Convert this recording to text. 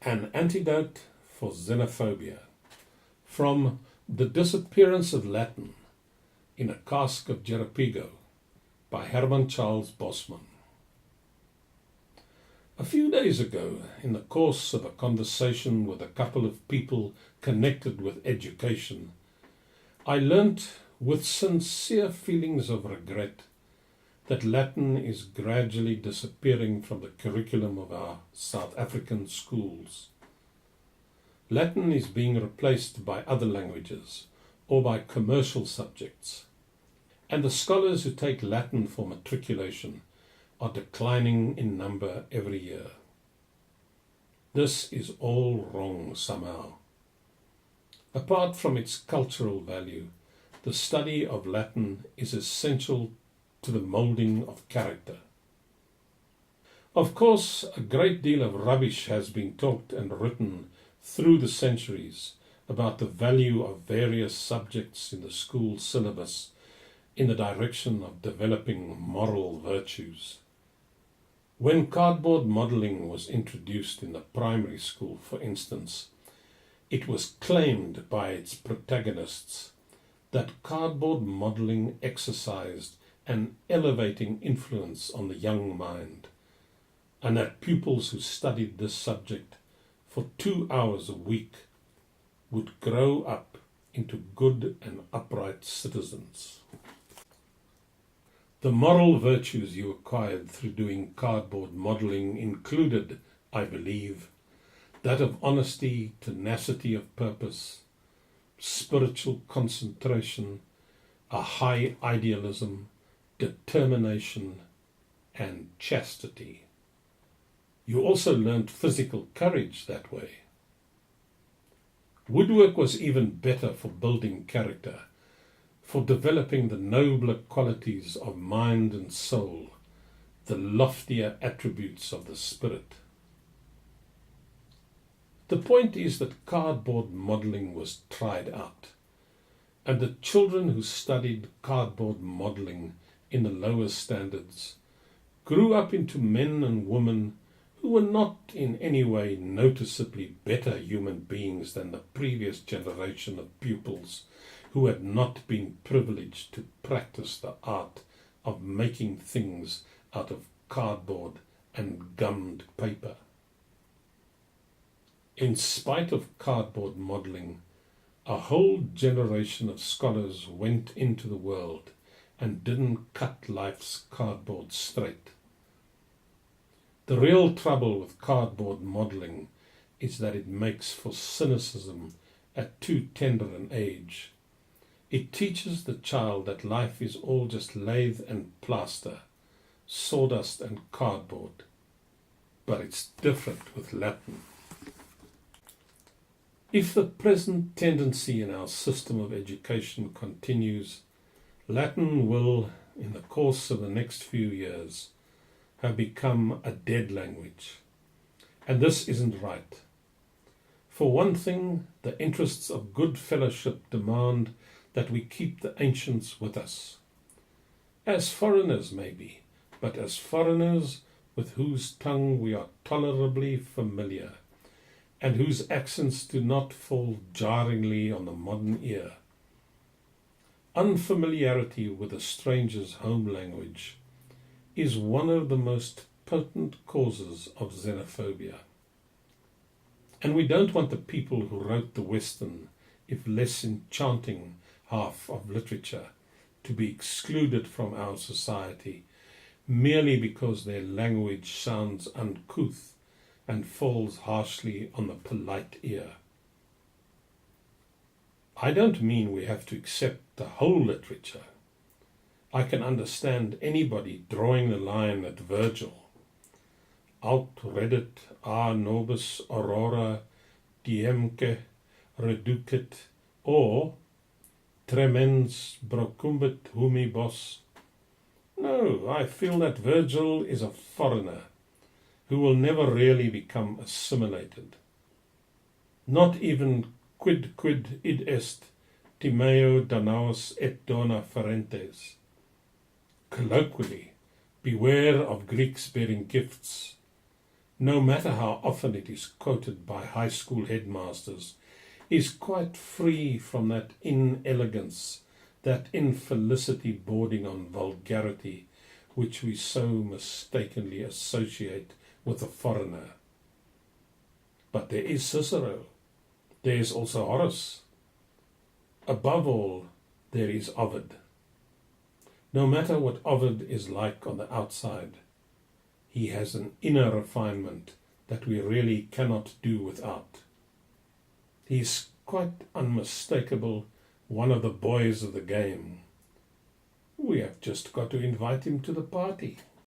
An Antidote for Xenophobia, from The Disappearance of Latin in A Cask of Jerepigo by Herman Bosman. A few days ago, in the course of a conversation with a couple of people connected with education, I learnt with sincere feelings of regret that Latin is gradually disappearing from the curriculum of our South African schools. Latin is being replaced by other languages or by commercial subjects, and the scholars who take Latin for matriculation are declining in number every year. This is all wrong somehow. Apart from its cultural value, the study of Latin is essential to the moulding of character. Of course, a great deal of rubbish has been talked and written through the centuries about the value of various subjects in the school syllabus in the direction of developing moral virtues. When cardboard modelling was introduced in the primary school, for instance, it was claimed by its protagonists that cardboard modelling exercised an elevating influence on the young mind, and that pupils who studied this subject for 2 hours a week would grow up into good and upright citizens. The moral virtues you acquired through doing cardboard modelling included, I believe, that of honesty, tenacity of purpose, spiritual concentration, a high idealism, determination, and chastity. You also learnt physical courage that way. Woodwork was even better for building character, for developing the nobler qualities of mind and soul, the loftier attributes of the spirit. The point is that cardboard modelling was tried out, and the children who studied cardboard modelling in the lower standards grew up into men and women who were not in any way noticeably better human beings than the previous generation of pupils who had not been privileged to practice the art of making things out of cardboard and gummed paper. In spite of cardboard modelling, a whole generation of scholars went into the world and didn't cut life's cardboard straight. The real trouble with cardboard modelling is that it makes for cynicism at too tender an age. It teaches the child that life is all just lathe and plaster, sawdust and cardboard. But it's different with Latin. If the present tendency in our system of education continues, Latin will, in the course of the next few years, have become a dead language. And this isn't right. For one thing, the interests of good fellowship demand that we keep the ancients with us. As foreigners maybe, but as foreigners with whose tongue we are tolerably familiar, and whose accents do not fall jarringly on the modern ear. Unfamiliarity with a stranger's home language is one of the most potent causes of xenophobia. And we don't want the people who wrote the Western, if less enchanting, half of literature to be excluded from our society merely because their language sounds uncouth and falls harshly on the polite ear. I don't mean we have to accept the whole literature. I can understand anybody drawing the line at Virgil. Aut reddit a nobis aurora diemque reducit, or tremens brocumbit humibus. No, I feel that Virgil is a foreigner who will never really become assimilated. Not even quid id est Timeo Danaus et dona ferentes. Colloquially, beware of Greeks bearing gifts, no matter how often it is quoted by high school headmasters, is quite free from that inelegance, that infelicity bordering on vulgarity, which we so mistakenly associate with a foreigner. But there is Cicero, there is also Horace. Above all, there is Ovid. No matter what Ovid is like on the outside, he has an inner refinement that we really cannot do without. He's quite unmistakable, one of the boys of the game. We have just got to invite him to the party.